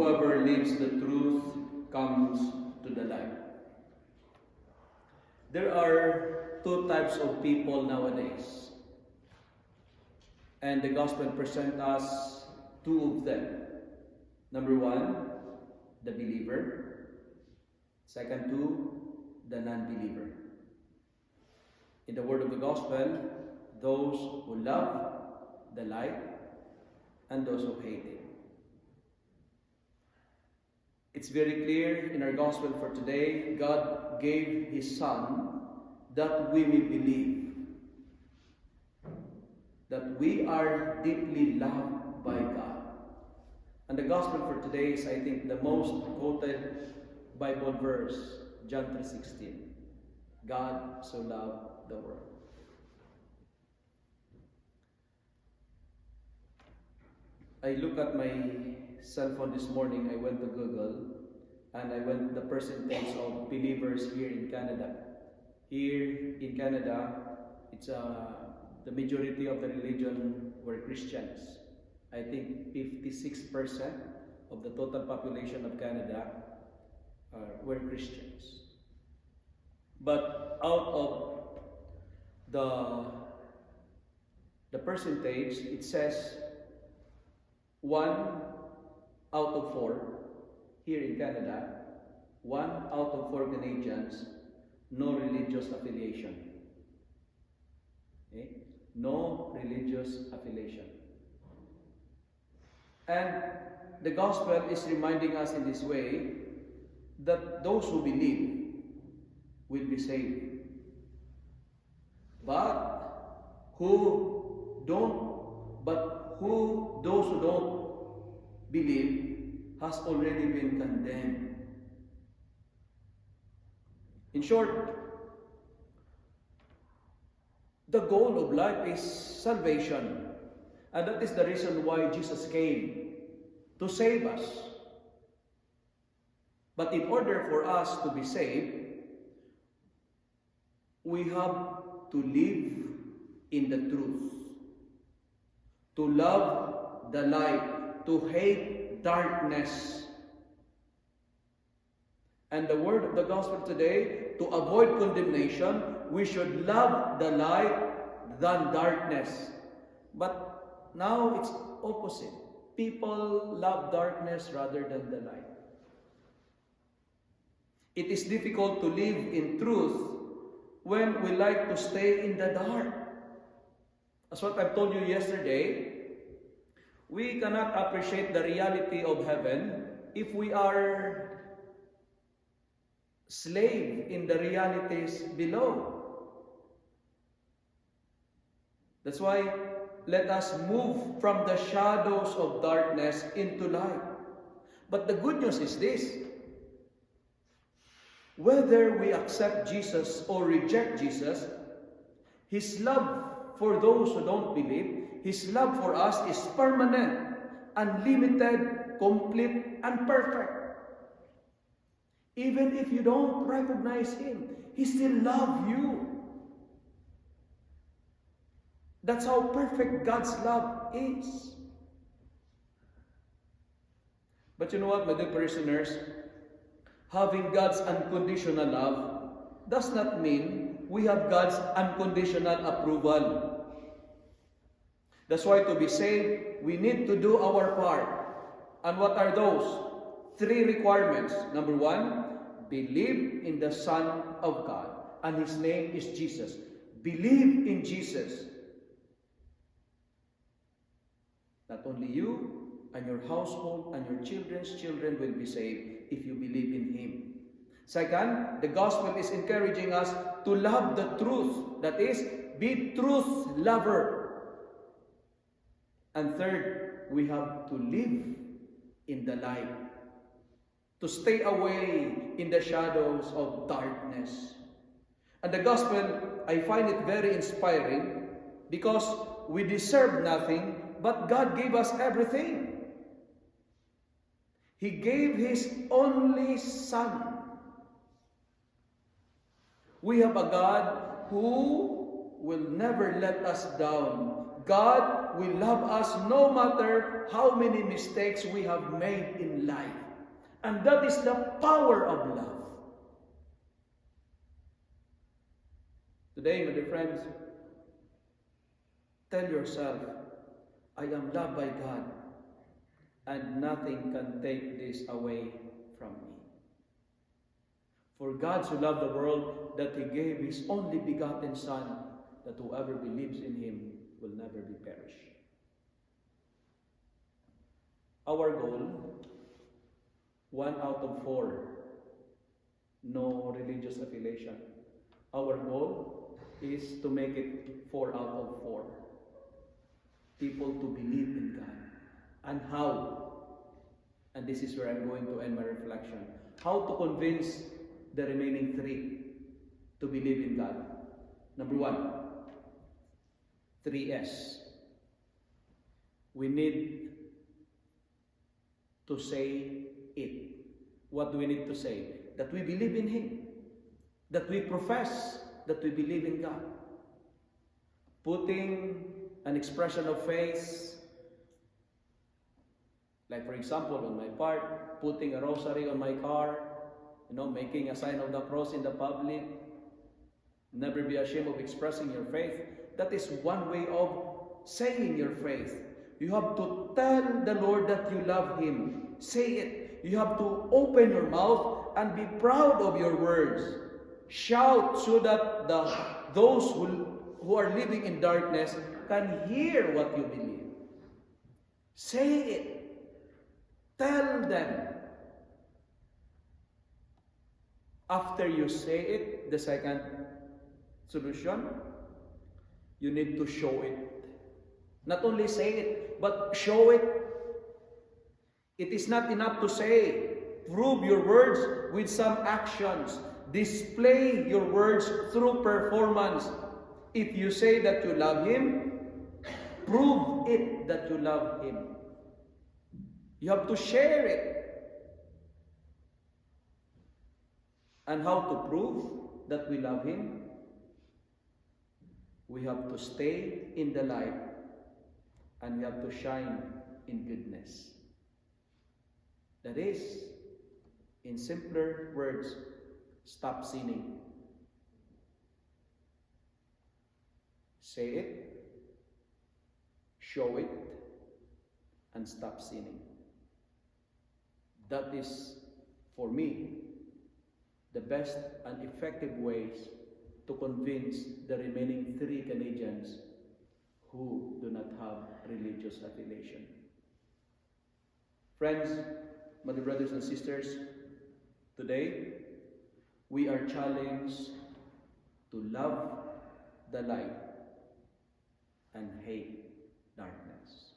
whoever lives the truth comes to the light. There are two types of people nowadays. And the gospel presents us two of them. Number one, the believer. Second two, the non-believer. In the word of the gospel, those who love the light and those who hate it. It's very clear in our gospel for today, God gave His Son that we may believe that we are deeply loved by God. And the gospel for today is, I think, the most quoted Bible verse, John 3:16. God so loved the world. I look at my cell phone this morning. I went to Google and I went the percentage of believers here in Canada. Here in Canada, it's the majority of the religion were Christians. I think 56% of the total population of Canada were Christians. But out of the percentage, it says 1 out of 4 here in Canada, 1 out of 4 Canadians, no religious affiliation. Okay? No religious affiliation. And the gospel is reminding us in this way that those who believe will be saved. But those who don't believe has already been condemned. In short, the goal of life is salvation. And that is the reason why Jesus came, to save us. But in order for us to be saved, we have to live in the truth, to love the light, to hate darkness. And the word of the gospel today, to avoid condemnation, we should love the light than darkness. But now it's opposite. People love darkness rather than the light. It is difficult to live in truth when we like to stay in the dark. As what I've told you yesterday, we cannot appreciate the reality of heaven if we are slave in the realities below. That's why let us move from the shadows of darkness into light. But the good news is this: whether we accept Jesus or reject Jesus, His love for those who don't believe, His love for us is permanent, unlimited, complete, and perfect. Even if you don't recognize Him, He still loves you. That's how perfect God's love is. But you know what, my dear parishioners? Having God's unconditional love does not mean we have God's unconditional approval. That's why to be saved, we need to do our part. And what are those? 3 requirements. Number 1, believe in the Son of God. And His name is Jesus. Believe in Jesus. Not only you and your household and your children's children will be saved if you believe in Him. Second, the gospel is encouraging us to love the truth. That is, be truth lover. And third, we have to live in the light, to stay away in the shadows of darkness. And the gospel, I find it very inspiring because we deserve nothing, but God gave us everything. He gave His only Son. We have a God who will never let us down, God will love us no matter how many mistakes we have made in life. And that is the power of love. Today, my dear friends, tell yourself, I am loved by God, and nothing can take this away from me. For God so loved the world that He gave His only begotten Son, that whoever believes in Him will never be perished. Our goal, 1 out of 4, no religious affiliation. Our goal is to make it 4 out of 4. People to believe in God. And how? And this is where I'm going to end my reflection. How to convince the remaining 3 to believe in God. Number 1, 3S. We need to say it. What do we need to say? That we believe in Him. That we profess that we believe in God. Putting an expression of faith, like for example on my part, putting a rosary on my car, making a sign of the cross in the public. Never be ashamed of expressing your faith. That is one way of saying your faith. You have to tell the Lord that you love Him. Say it. You have to open your mouth and be proud of your words. Shout so that those who are living in darkness can hear what you believe. Say it. Tell them. After you say it, the second solution, you need to show it. Not only say it, but show it. It is not enough to say. Prove your words with some actions. Display your words through performance. If you say that you love Him, prove it that you love Him. You have to share it. And how to prove that we love Him? We have to stay in the light, and we have to shine in goodness. That is, in simpler words, stop sinning. Say it, show it, and stop sinning. That is, for me, the best and effective ways to convince the remaining 3 Canadians who do not have religious affiliation. Friends, my dear brothers and sisters, today we are challenged to love the light and hate darkness.